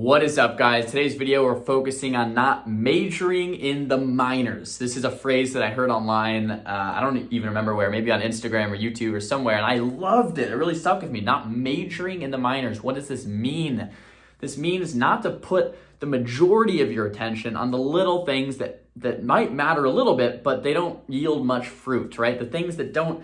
What is up, guys? Today's video, we're focusing on not majoring in the minors. This is a phrase that I heard online. I don't even remember where, maybe on Instagram or YouTube or somewhere, and I loved it. It really stuck with me. Not majoring in the minors. What does this mean? This means not to put the majority of your attention on the little things that might matter a little bit, but they don't yield much fruit, right? The things that don't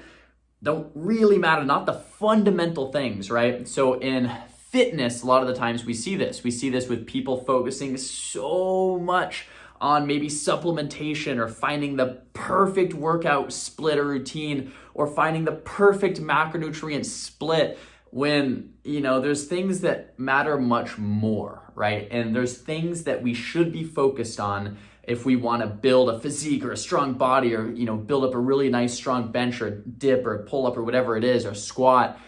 really matter, not the fundamental things, right? So in fitness, a lot of the times we see this. We see this with people focusing so much on maybe supplementation or finding the perfect workout split or routine or finding the perfect macronutrient split when, there's things that matter much more, right? And there's things that we should be focused on if we want to build a physique or a strong body or, build up a really nice strong bench or a dip or a pull up or whatever it is or squat.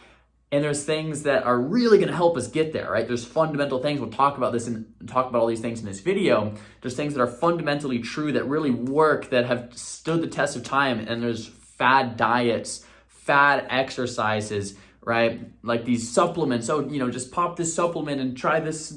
And there's things that are really going to help us get there, right? There's fundamental things. We'll talk about this and talk about all these things in this video. There's things that are fundamentally true that really work, that have stood the test of time. And there's fad diets, fad exercises, right? Like these supplements. Oh, just pop this supplement and try this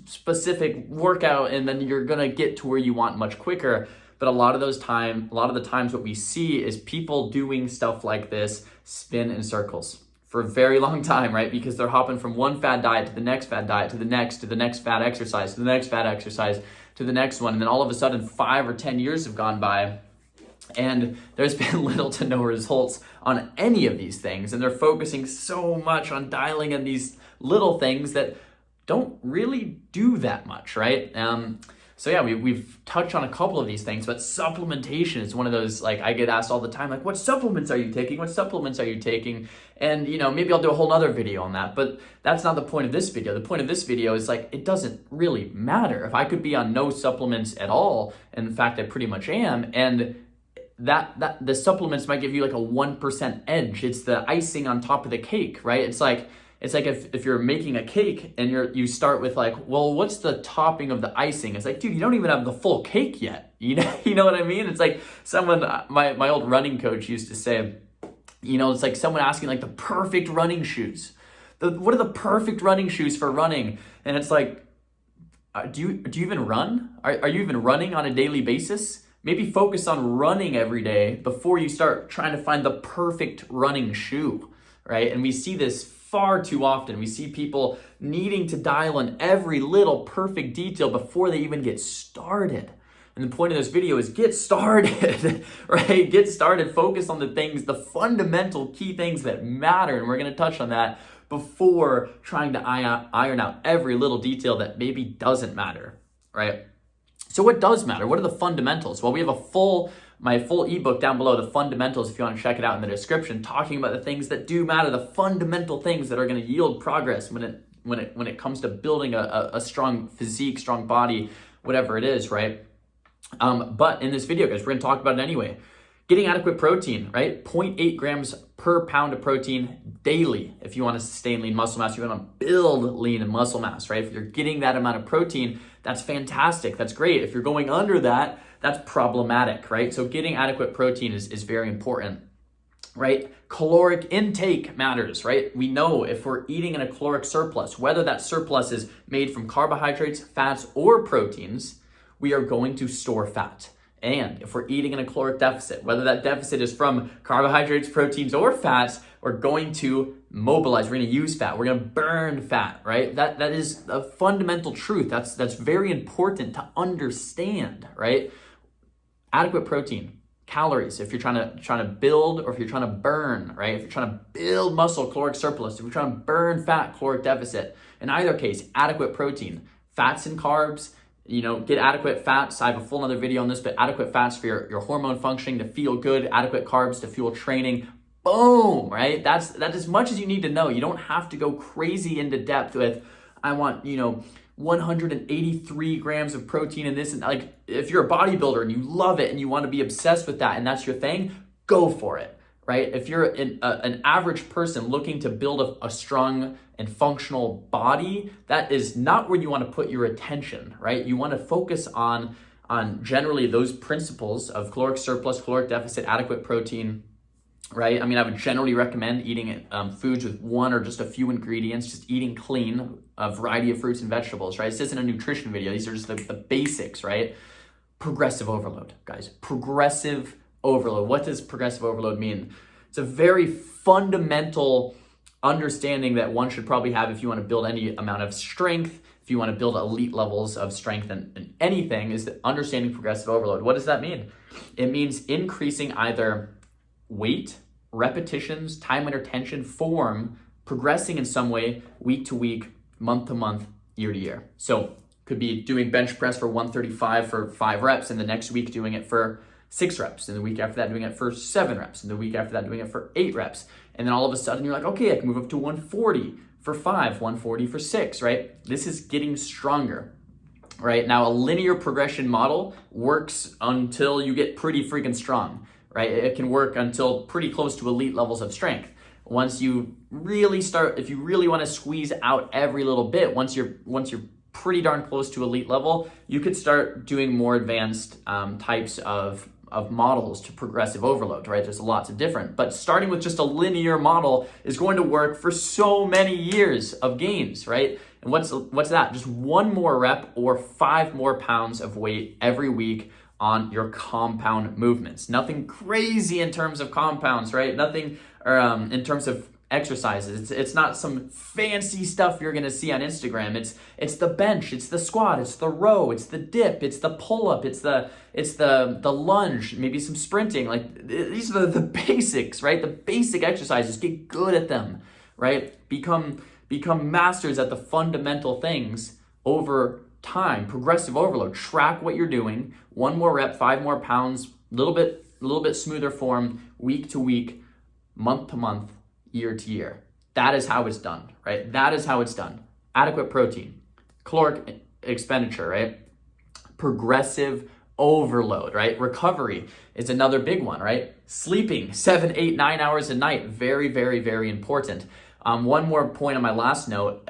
specific workout, and then you're going to get to where you want much quicker. But a lot of the times what we see is people doing stuff like this spin in circles for a very long time, right? Because they're hopping from one fad diet to the next fad diet, to the next fad exercise, to the next fad exercise, to the next one. And then all of a sudden 5 or 10 years have gone by and there's been little to no results on any of these things. And they're focusing so much on dialing in these little things that don't really do that much, right? So yeah, we've touched on a couple of these things, but supplementation is one of those, like, I get asked all the time, like, what supplements are you taking? What supplements are you taking? And, maybe I'll do a whole nother video on that, but that's not the point of this video. The point of this video is, like, it doesn't really matter. If I could be on no supplements at all, and in fact, I pretty much am, and that the supplements might give you like a 1% edge. It's the icing on top of the cake, right? It's like if you're making a cake and you start with like, well, what's the topping of the icing? It's like, dude, you don't even have the full cake yet. You know what I mean? It's like someone, my old running coach used to say, it's like someone asking like the perfect running shoes. What are the perfect running shoes for running? And it's like, do you even run? Are you even running on a daily basis? Maybe focus on running every day before you start trying to find the perfect running shoe, right? And we see this far too often. We see people needing to dial in every little perfect detail before they even get started. And the point of this video is get started, right? Get started, focus on the fundamental key things that matter. And we're going to touch on that before trying to iron out every little detail that maybe doesn't matter, right? So what does matter? What are the fundamentals? Well, we have my full ebook down below, The Fundamentals, if you want to check it out in the description, talking about the things that do matter, the fundamental things that are going to yield progress when it comes to building a strong physique, strong body, whatever it is, right? But in this video, guys, we're going to talk about it anyway. Getting adequate protein, right? 0.8 grams per pound of protein daily if you want to sustain lean muscle mass, you want to build lean muscle mass, right? If you're getting that amount of protein, that's fantastic. That's great. If you're going under that, that's problematic, right? So getting adequate protein is very important, right? Caloric intake matters, right? We know if we're eating in a caloric surplus, whether that surplus is made from carbohydrates, fats, or proteins, we are going to store fat. And if we're eating in a caloric deficit, whether that deficit is from carbohydrates, proteins, or fats, we're going to mobilize, we're going to use fat, we're going to burn fat, right? That is a fundamental truth. That's very important to understand, right? Adequate protein, calories, if you're trying to build or if you're trying to burn, right? If you're trying to build muscle, caloric surplus. If you're trying to burn fat, caloric deficit. In either case, adequate protein, fats and carbs. Get adequate fats. I have a full other video on this, but adequate fats for your hormone functioning to feel good, adequate carbs to fuel training. Boom, right? That's as much as you need to know. You don't have to go crazy into depth with, I want, 183 grams of protein in this. And like, if you're a bodybuilder and you love it and you want to be obsessed with that and that's your thing, go for it, right? If you're an average person looking to build a strong and functional body, that is not where you want to put your attention, right? You want to focus on generally those principles of caloric surplus, caloric deficit, adequate protein, right? I mean, I would generally recommend eating foods with one or just a few ingredients, just eating clean, a variety of fruits and vegetables, right? This isn't a nutrition video. These are just the basics, right? Progressive overload, guys. Progressive overload. What does progressive overload mean? It's a very fundamental understanding that one should probably have if you want to build any amount of strength, if you want to build elite levels of strength in anything, is that understanding progressive overload. What does that mean? It means increasing either weight, repetitions, time under tension, form, progressing in some way week to week, month to month, year to year. So could be doing bench press for 135 for 5 reps, and the next week doing it for 6 reps, and the week after that doing it for 7 reps, and the week after that doing it for 8 reps. And then all of a sudden you're like, okay, I can move up to 140 for 5, 140 for 6, right? This is getting stronger, right? Now, a linear progression model works until you get pretty freaking strong, right? It can work until pretty close to elite levels of strength. Once you really start, if you really want to squeeze out every little bit, once you're pretty darn close to elite level, you could start doing more advanced types of models to progressive overload, right? There's lots of different, but starting with just a linear model is going to work for so many years of gains, right? And what's that? Just 1 more rep or 5 more pounds of weight every week on your compound movements. Nothing crazy in terms of compounds, right? Nothing in terms of exercises. It's not some fancy stuff you're gonna see on Instagram. It's the bench, it's the squat, it's the row, it's the dip, it's the pull-up, it's the lunge, maybe some sprinting. Like, these are the basics, right? The basic exercises. Get good at them, right? Become masters at the fundamental things over time. Progressive overload. Track what you're doing. 1 more rep, 5 more pounds, little bit smoother form, week to week, month to month, year to year. That is how it's done, right? That is how it's done. Adequate protein, caloric expenditure, right? Progressive overload, right? Recovery is another big one, right? Sleeping 7, 8, 9 hours a night. Very, very, very important. One more point on my last note.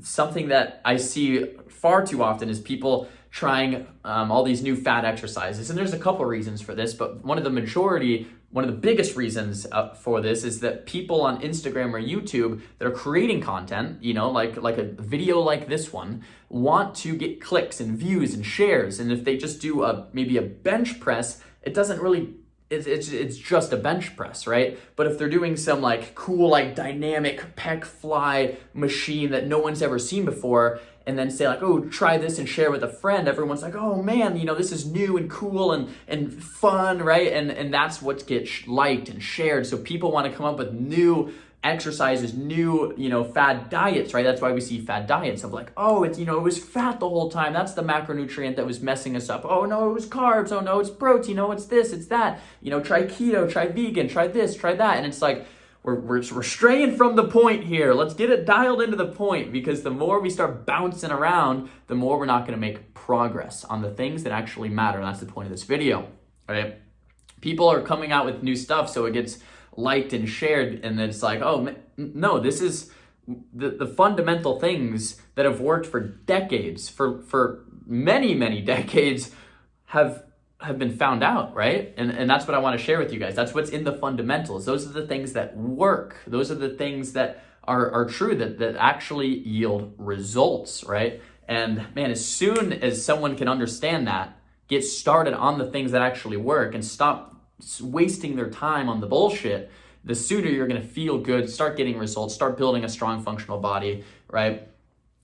Something that I see far too often is people trying all these new fad exercises. And there's a couple reasons for this, but one of the biggest reasons for this is that people on Instagram or YouTube that are creating content, like a video like this one, want to get clicks and views and shares. And if they just do maybe a bench press, it doesn't really, it's just a bench press, right? But if they're doing some cool, dynamic pec fly machine that no one's ever seen before, and then say oh, try this and share with a friend, everyone's like, oh man, this is new and cool and fun, right? And that's what gets liked and shared. So people want to come up with new exercises, new, fad diets, right? That's why we see fad diets of oh, it's, it was fat the whole time. That's the macronutrient that was messing us up. Oh no, it was carbs. Oh no, it's protein. Oh, it's this, it's that. Try keto, try vegan, try this, try that. And it's we're straying from the point here. Let's get it dialed into the point, because the more we start bouncing around, the more we're not going to make progress on the things that actually matter. And that's the point of this video, right? People are coming out with new stuff, so it gets liked and shared, and then it's oh, no, this is the fundamental things that have worked for decades, for many, many decades, have been found out, right? And that's what I want to share with you guys. That's what's in the fundamentals. Those are the things that work. Those are the things that are true, that actually yield results, right? And man, as soon as someone can understand that, get started on the things that actually work and stop wasting their time on the bullshit, the sooner you're going to feel good, start getting results, start building a strong functional body, right?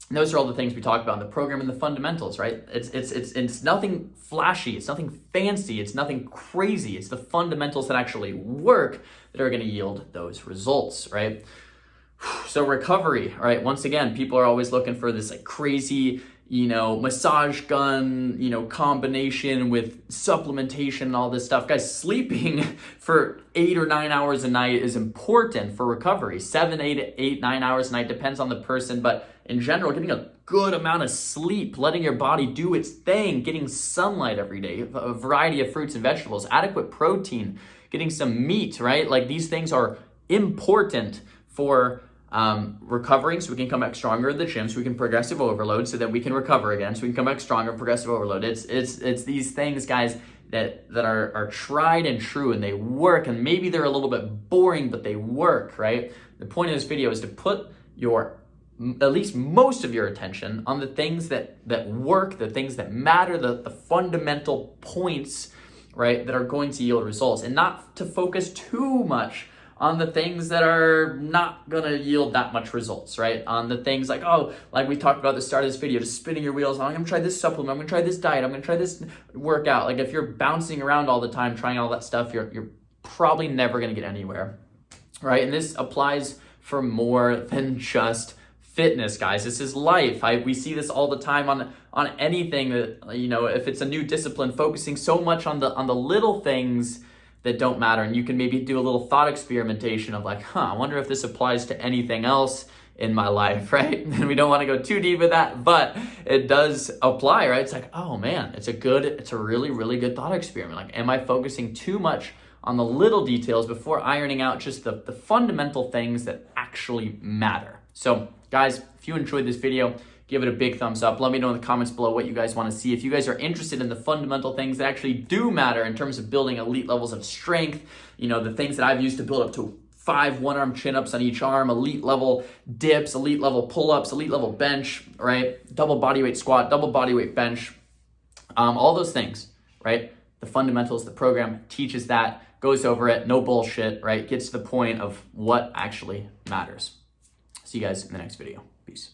And those are all the things we talk about in the program and the fundamentals, right? It's nothing flashy, it's nothing fancy, it's nothing crazy. It's the fundamentals that actually work that are going to yield those results, right? So recovery, right? Once again, people are always looking for this crazy, massage gun, combination with supplementation and all this stuff. Guys, sleeping for 8 or 9 hours a night is important for recovery. 7, 8, 9 hours a night, depends on the person, but in general, getting a good amount of sleep, letting your body do its thing, getting sunlight every day, a variety of fruits and vegetables, adequate protein, getting some meat, right? These things are important for recovering so we can come back stronger at the gym, so we can progressive overload so that we can recover again, so we can come back stronger, progressive overload. It's these things, guys, that are tried and true, and they work, and maybe they're a little bit boring, but they work, right? The point of this video is to put at least most of your attention on the things that work, the things that matter, the fundamental points, right, that are going to yield results, and not to focus too much on the things that are not gonna yield that much results, right? On the things like, like we talked about at the start of this video, just spinning your wheels. I'm gonna try this supplement, I'm gonna try this diet, I'm gonna try this workout. Like if you're bouncing around all the time, trying all that stuff, you're probably never gonna get anywhere, right? And this applies for more than just fitness, guys. This is life. We see this all the time on anything that, if it's a new discipline, focusing so much on the little things that don't matter. And you can maybe do a little thought experimentation of like, I wonder if this applies to anything else in my life, right? And we don't want to go too deep with that, but it does apply, right? It's like, oh man, it's a really, really good thought experiment. Like, am I focusing too much on the little details before ironing out just the fundamental things that actually matter? So guys, if you enjoyed this video, give it a big thumbs up. Let me know in the comments below what you guys want to see. If you guys are interested in the fundamental things that actually do matter in terms of building elite levels of strength, the things that I've used to build up to 5 one-arm chin-ups on each arm, elite level dips, elite level pull-ups, elite level bench, right? Double bodyweight squat, double bodyweight bench, all those things, right? The fundamentals, the program teaches that, goes over it, no bullshit, right? Gets to the point of what actually matters. See you guys in the next video. Peace.